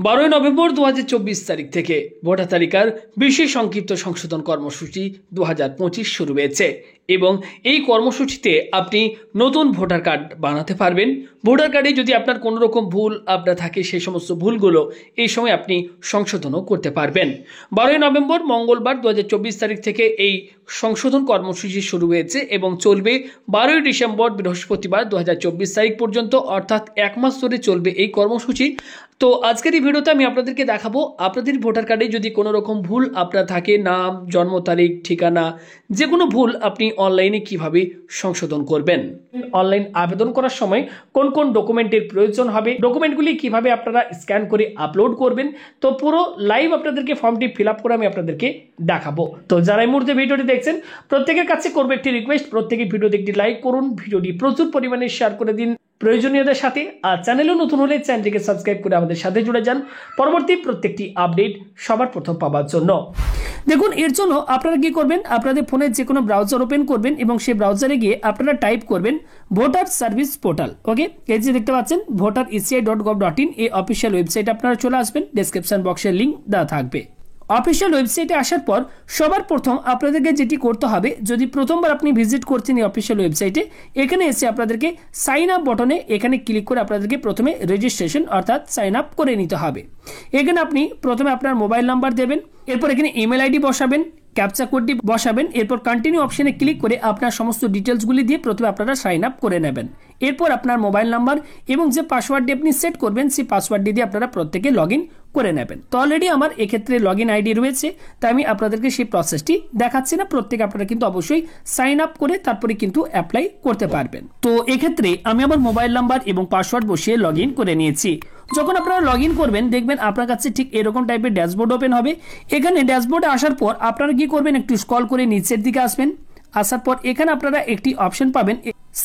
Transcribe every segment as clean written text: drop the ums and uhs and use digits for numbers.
12 November 2024 তারিখ থেকে voter তালিকার বিশেষ সংক্ষিপ্ত সংশোধন কর্মসূচি 2025 শুরু হয়েছে এবং এই কর্মসূচিতে আপনি নতুন ভোটার কার্ড বানাতে পারবেন। ভোটার কার্ডে যদি আপনার কোনো রকম ভুল আপনার থাকে সেই সমস্ত ভুলগুলো এই সময় আপনি সংশোধনও করতে পারবেন। 12 নভেম্বর মঙ্গলবার 2024 তারিখ থেকে এই সংশোধন কর্মসূচি শুরু হয়েছে এবং চলবে 12 ডিসেম্বর বৃহস্পতিবার 2024 তারিখ পর্যন্ত, অর্থাৎ এক মাস ধরে চলবে এই কর্মসূচি। তো আজকের এই ভিডিওতে আমি আপনাদেরকে দেখাবো আপনাদের ভোটার কার্ডে যদি কোনো রকম ভুল আপনার থাকে, নাম, জন্ম তারিখ, ঠিকানা, যে কোনো ভুল আপনি অনলাইনে কিভাবে সংশোধন করবেন। অনলাইন আবেদন করার সময় কোন কোন ডকুমেন্টের প্রয়োজন হবে, ডকুমেন্টগুলি কিভাবে আপনারা স্ক্যান করে আপলোড করবেন, তো পুরো লাইভ আপনাদেরকে ফর্মটি ফিল আপ করে আমি আপনাদেরকে দেখাবো। তো যারা এই মুহূর্তে ভিডিওটি দেখছেন প্রত্যেকের কাছে করবো একটি রিকোয়েস্ট, প্রত্যেকে ভিডিওতে একটি লাইক করুন, ভিডিওটি প্রচুর পরিমাণে শেয়ার করে দিন প্রয়োজনীয়দের সাথে। আর চ্যানেলও নতুন হলে চ্যানেলটিকে সাবস্ক্রাইব করে আমাদের সাথে জুড়ে যান পরবর্তী প্রত্যেকটি আপডেট সবার প্রথম পাওয়ার জন্য। দেখুন, এর জন্য আপনারা কি করবেন, আপনাদের ফোনের যে কোনো ব্রাউজার ওপেন করবেন এবং সেই ব্রাউজারে গিয়ে আপনারা টাইপ করবেন ভোটার সার্ভিস পোর্টাল। ওকে, এই যে দেখতে পাচ্ছেন voter.eci.gov.in, এই অফিসিয়াল ওয়েবসাইট আপনারা চলে আসবেন, ডেসক্রিপশন বক্সের লিঙ্ক দেওয়া থাকবে। অফিসিয়াল ওয়েবসাইটে আসার পর সবার প্রথম আপনাদেরকে যেটি করতে হবে, যদি প্রথমবার আপনি ভিজিট করছেন এই অফিসিয়াল ওয়েবসাইটে, এখানে এসে আপনাদেরকে সাইন আপ বটনে এখানে ক্লিক করে আপনাদেরকে প্রথমে রেজিস্ট্রেশন অর্থাৎ সাইন আপ করে নিতে হবে। এখানে আপনি প্রথমে আপনার মোবাইল নাম্বার দেবেন, এরপর এখানে ইমেল আইডি বসাবেন, ক্যাপচা কোডটি বসাবেন, এরপর কন্টিনিউ অপশনে ক্লিক করে আপনার সমস্ত ডিটেলসগুলি দিয়ে প্রথমে আপনারা সাইন আপ করে নেবেন। এরপর আপনার মোবাইল নাম্বার এবং যে পাসওয়ার্ডটি আপনি সেট করবেন সেই পাসওয়ার্ডটি দিয়ে আপনারা প্রত্যেকে লগ ইন করে নেবেন। তো অলরেডি আমার এক্ষেত্রে লগ ইন আইডি রয়েছে, তাই আমি আপনাদেরকে সেই প্রসেসটি দেখাচ্ছি না। প্রত্যেকে আপনারা কিন্তু অবশ্যই সাইন আপ করে তারপরে কিন্তু অ্যাপ্লাই করতে পারবেন। তো এক্ষেত্রে আমি আমার মোবাইল নাম্বার এবং পাসওয়ার্ড বসিয়ে লগ ইন করে নিয়েছি। যখন আপনারা লগ ইন করবেন দেখবেন আপনার কাছে ঠিক এরকম টাইপের ড্যাশবোর্ড ওপেন হবে। এখানে ড্যাশবোর্ডে আসার পর আপনারা কি করবেন, একটু স্ক্রল করে নিচের দিকে আসবেন। আসার পর এখানে আপনারা একটি অপশন পাবেন,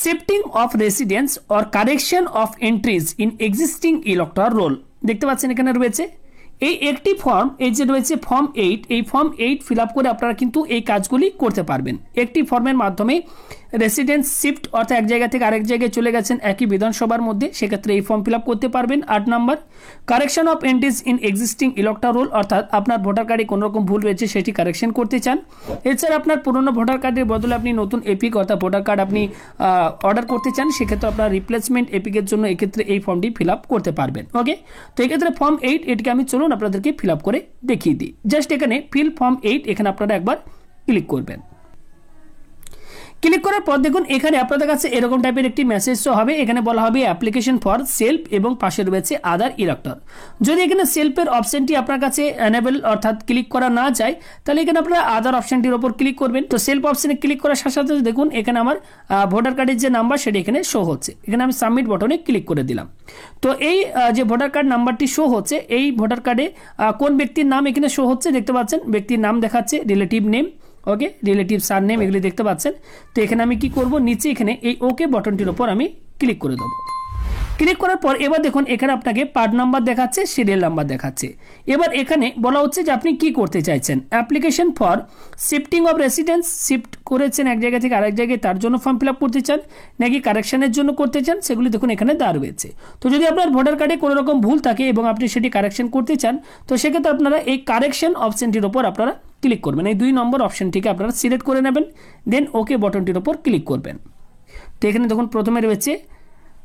shifting of residence or correction of entries in existing electoral role. দেখতে পাচ্ছেন এখানে রয়েছে এই একটি ফর্ম, এই যে রয়েছে ফর্ম 8, এই ফর্ম 8 ফিল আপ করে আপনারা কিন্তু এই কাজগুলি করতে পারবেন। একটি ফর্মের মাধ্যমে রেসিডেন্স শিফট অর্থাৎ এক জায়গা থেকে আরেক জায়গায় চলে গেছেন একই বিধানসভার মধ্যে, সেক্ষেত্রে এই ফর্ম ফিল আপ করতে পারবেন। 8 নম্বর, correction of entries in existing electoral roll, অর্থাৎ আপনার ভোটার কার্ডে কোনো রকম ভুল রয়েছে সেটি কারেকশন করতে চান। এছাড়া আপনার পুরনো ভোটার কার্ডের বদলে আপনি নতুন এপিক অর্থাৎ ভোটার কার্ড আপনি অর্ডার করতে চান, সেক্ষেত্রে আপনার রিপ্লেসমেন্ট এপিকের জন্য এক্ষেত্রে এই ফর্মটি ফিল আপ করতে পারবেন। ওকে, তো এক্ষেত্রে ফর্ম 8 এটিকে আমি চলুন আপনাদেরকে ফিল আপ করে দেখিয়ে দিই। জাস্ট এখানে ফিল ফর্ম 8 এখানে আপনারা একবার ক্লিক করবেন। ক্লিক করার পর দেখুন এখানে আপনাদের কাছে এরকম টাইপের একটি মেসেজ হবে। এখানে বলা হবে অ্যাপ্লিকেশন ফর সেলফ এবং পাশে রয়েছে আদার ইলেক্টর। যদি এখানে সেলফের অপশনটি আপনার কাছে এনেবল অর্থাৎ ক্লিক করা না যায়, তাহলে এখানে আপনারা আদার অপশনটির উপর ক্লিক করবেন। তো সেলফ অপশনে ক্লিক করার সাথে সাথে দেখুন এখানে আমার ভোটার কার্ডের যে নাম্বার সেটা এখানে শো হচ্ছে। এখানে আমি সাবমিট বটনে ক্লিক করে দিলাম। তো এই যে ভোটার কার্ড নাম্বারটি শো হচ্ছে, এই ভোটার কার্ডে কোন ব্যক্তির নাম এখানে শো হচ্ছে দেখতে পাচ্ছেন, ব্যক্তির নাম দেখাচ্ছে, রিলেটিভ নেম, ওকে, রিলেটিভ সার নেম, এগুলি দেখতে পাচ্ছেন। তো এখানে আমি কি করব, নিচে এখানে এই ওকে বাটনটির উপর আমি ক্লিক করে দেবো। ক্লিক করার পর এবার দেখুন এখানে আপনাকে পার্ট নাম্বার দেখাচ্ছে, সিরিয়াল নাম্বার দেখাচ্ছে। এবার এখানে বলা হচ্ছে যে আপনি কি করতে চাইছেন, application for shifting of residence, shift করেছেন এক জায়গা থেকে আরেক জায়গায় তার জন্য ফর্ম ফিল আপ করতে চান নাকি কারেকশনের জন্য করতে চান, সেগুলি দেখুন এখানে দেওয়া রয়েছে। তো যদি আপনার ভোটার কার্ডে কোনো রকম ভুল থাকে এবং আপনি সেটি কারেকশন করতে চান, তো সেক্ষেত্রে আপনারা এই কারেকশন অপশনটির উপর আপনারা ক্লিক করবেন। এই 2 নম্বর অপশনটিকে আপনারা সিলেক্ট করে নেবেন, দেন ওকে বাটনটির উপর ক্লিক করবেন। তো এখানে দেখুন প্রথমে রয়েছে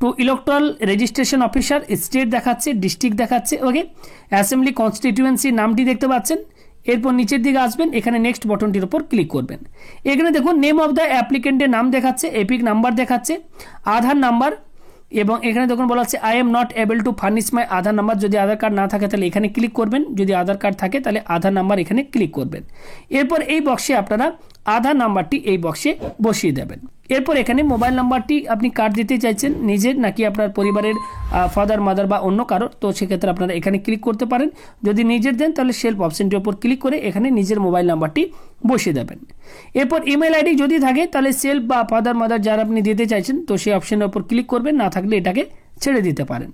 to electoral registration officer, state দেখাচ্ছে, ডিস্ট্রিক্ট দেখাচ্ছে, ওকে, অ্যাসেম্বলি কনস্টিটিউয়েন্সি নামটি দেখতে পাচ্ছেন। এরপর নিচের দিকে আসবেন, এখানে নেক্সট বাটনটির উপর ক্লিক করবেন। এখানে দেখুন নেম অফ দ্য অ্যাপ্লিকেন্টের নাম দেখাচ্ছে, এপিক নাম্বার দেখাচ্ছে, আধার নাম্বার, এবং এখানে দেখুন বলা হচ্ছে I am not able to furnish my Aadhaar number. যদি আধার কার্ড না থাকে তাহলে এখানে ক্লিক করবেন, যদি আধার কার্ড থাকে তাহলে আধার নাম্বার এখানে ক্লিক করবেন। এরপর এই বক্সে আপনারা আধার নাম্বারটি এই বক্সে বসিয়ে দেবেন। এরপর এখানে মোবাইল নাম্বারটি আপনি কার্ড দিতে চাইছেন নিজের নাকি আপনার পরিবারের ফাদার মাদার বা অন্য কারো, তো সেক্ষেত্রে আপনারা এখানে ক্লিক করতে পারেন। যদি নিজের দেন তাহলে সেলফ অপশনটির উপর ক্লিক করে এখানে নিজের মোবাইল নাম্বারটি বসিয়ে দেবেন। এরপর ইমেল আইডি যদি থাকে তাহলে সেলফ বা ফাদার মাদার যারা আপনি দিতে চাইছেন তো সেই অপশনের উপর ক্লিক করবেন, না থাকলে এটাকে ছেড়ে দিতে পারেন।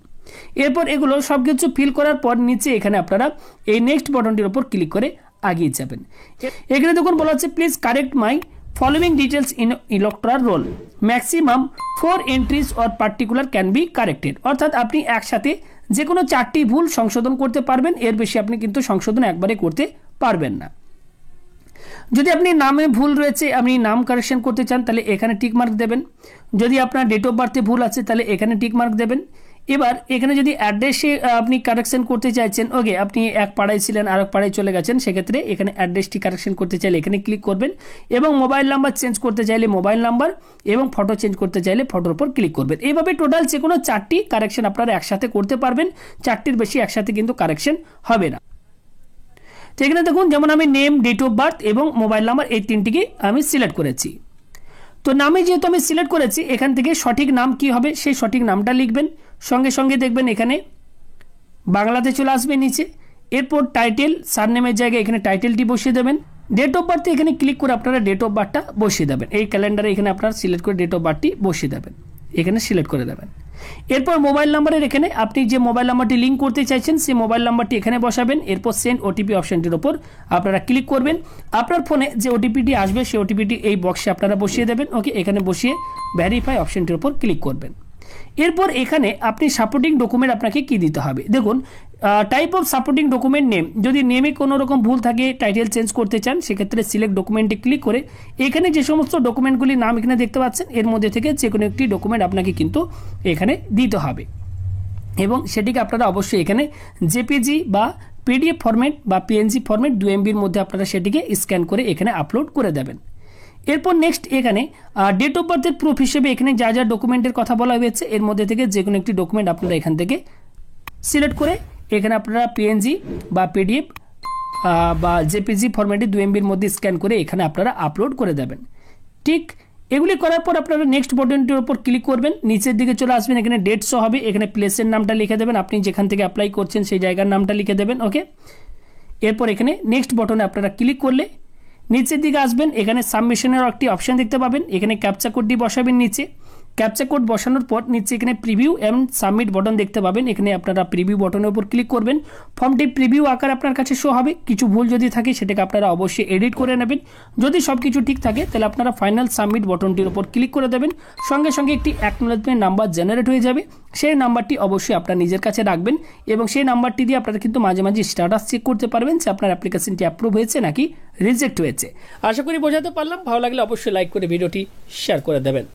এরপর এগুলো সব কিছু ফিল করার পর নিচে এখানে আপনারা এই নেক্সট বাটনটির উপর ক্লিক করে আগিয়ে যাবেন। এখানে দেখুন বলা হচ্ছে please correct my following details in electoral roll, maximum 4 entries or particular can be corrected। অর্থাৎ আপনি একসাথে যে কোনো 4টি ভুল সংশোধন করতে পারবেন, এর বেশি আপনি কিন্তু সংশোধন একবারে করতে পারবেন না। যদি আপনি নামে ভুল রয়েছে, আপনি নাম কারেকশন করতে চান, তাহলে এখানে টিক মার্ক দেবেন। যদি আপনার ডেট অফ বার্থে ভুল আছে, তাহলে এখানে টিক মার্ক দেবেন। এবার এখানে যদি অ্যাড্রেসে আপনি কারেকশন করতে চাইছেন, ওকে, আপনি এক পাড়ায় ছিলেন আর এক পাড়ায় চলে গেছেন, সেক্ষেত্রে এখানে অ্যাড্রেসটি কারেকশন করতে চাইলে এখানে ক্লিক করবেন, এবং মোবাইল নাম্বার চেঞ্জ করতে চাইলে মোবাইল নাম্বার, এবং ফটো চেঞ্জ করতে চাইলে ফটোর উপর ক্লিক করবেন। এইভাবে টোটাল যে কোনো 4টি কারেকশন আপনারা একসাথে করতে পারবেন, 4টির বেশি একসাথে কিন্তু কারেকশন হবে না। তো এখানে দেখুন, যেমন আমি নেম, ডেট অফ বার্থ এবং মোবাইল নাম্বার এই 3টিকে আমি সিলেক্ট করেছি। তো নামে যেহেতু আমি সিলেক্ট করেছি, এখান থেকে সঠিক নাম কি হবে সেই সঠিক নামটা লিখবেন। সঙ্গে সঙ্গে দেখবেন এখানে বাংলাতে চলে আসবে নিচে। এরপর টাইটেল, সারনেমের জায়গায় এখানে টাইটেলটি বসিয়ে দেবেন। ডেট অফ বার্থে এখানে ক্লিক করে আপনারা ডেট অফ বার্থটা বসিয়ে দেবেন। এই ক্যালেন্ডারে এখানে আপনারা সিলেক্ট করে ডেট অফ বার্থটি বসিয়ে দেবেন, এখানে সিলেক্ট করে দেবেন। এরপর মোবাইল নাম্বারের এখানে আপনি যে মোবাইল নাম্বারটি লিঙ্ক করতে চাইছেন সেই মোবাইল নাম্বারটি এখানে বসাবেন। এরপর সেন্ড ওটিপি অপশনটির উপর আপনারা ক্লিক করবেন। আপনার ফোনে যে ওটিপিটি আসবে সেই ওটিপিটি এই বক্সে আপনারা বসিয়ে দেবেন। ওকে, এখানে বসিয়ে ভেরিফাই অপশনটির উপর ক্লিক করবেন। এরপর এখানে আপনি সাপোর্টিং ডকুমেন্ট আপনাকে কি দিতে হবে, দেখুন type of supporting document name. যদি নেমে কোনো রকম ভুল থাকে, টাইটেল চেঞ্জ করতে চান, সেক্ষেত্রে সিলেক্ট ডকুমেন্টে ক্লিক করে এখানে যে সমস্ত ডকুমেন্টগুলির নাম এখানে দেখতে পাচ্ছেন, এর মধ্যে থেকে যে কোনো একটি ডকুমেন্ট আপনাকে কিন্তু এখানে দিতে হবে, এবং সেটিকে আপনারা অবশ্যই এখানে জেপিজি বা পিডিএফ ফরম্যাট বা পিএনজি ফরম্যাট 2 MB মধ্যে আপনারা সেটিকে স্ক্যান করে এখানে আপলোড করে দেবেন। এরপর নেক্সট এখানে ডেট অফ বার্থের প্রুফ হিসেবে এখানে যা যা ডকুমেন্টের কথা বলা হয়েছে, এর মধ্যে থেকে যে কোনো একটি ডকুমেন্ট আপনারা এখান থেকে সিলেক্ট করে এখানে আপনারা পিএনজি বা পিডিএফ বা জেপিজি ফরম্যাটে 2 MB মধ্যে স্ক্যান করে এখানে আপনারা আপলোড করে দেবেন। ঠিক এগুলি করার পর আপনারা নেক্সট বাটনটির উপর ক্লিক করবেন। নিচের দিকে চলে আসবেন, এখানে ডেট শো হবে, এখানে প্লেসের নামটা লিখে দেবেন, আপনি যেখান থেকে অ্যাপ্লাই করছেন সেই জায়গার নামটা লিখে দেবেন। ওকে, এরপর এখানে নেক্সট বাটনে আপনারা ক্লিক করলে নিচের দিকে আসবেন, এখানে সাবমিশনের একটি অপশন দেখতে পাবেন, এখানে ক্যাপচা কোডটি বসাবেন। নিচে ক্যাপচা কোড বসানোর পর নিচে এখানে প্রিভিউ এন্ড সাবমিট বাটন দেখতে পাবেন, এখানে আপনারা প্রিভিউ বাটনের উপর ক্লিক করবেন। ফর্মটি প্রিভিউ আকার আপনার কাছে শো হবে, কিছু ভুল যদি থাকে সেটাকে আপনারা অবশ্যই এডিট করে নেবেন। যদি সব কিছু ঠিক থাকে তাহলে আপনারা ফাইনাল সাবমিট বাটনটির উপর ক্লিক করে দেবেন। সঙ্গে সঙ্গে একটি অ্যাকনোলেজমেন্ট নাম্বার জেনারেট হয়ে যাবে, সেই নাম্বারটি অবশ্যই আপনার নিজের কাছে রাখবেন, এবং সেই নাম্বারটি দিয়ে আপনারা কিন্তু মাঝে মাঝে স্ট্যাটাস চেক করতে পারবেন যে আপনার অ্যাপ্লিকেশনটি অ্যাপ্রুভ হয়েছে নাকি রিজেক্ট হয়েছে। আশা করি বোঝাতে পারলাম। ভালো লাগলে অবশ্যই লাইক করে ভিডিওটি শেয়ার করে দেবেন।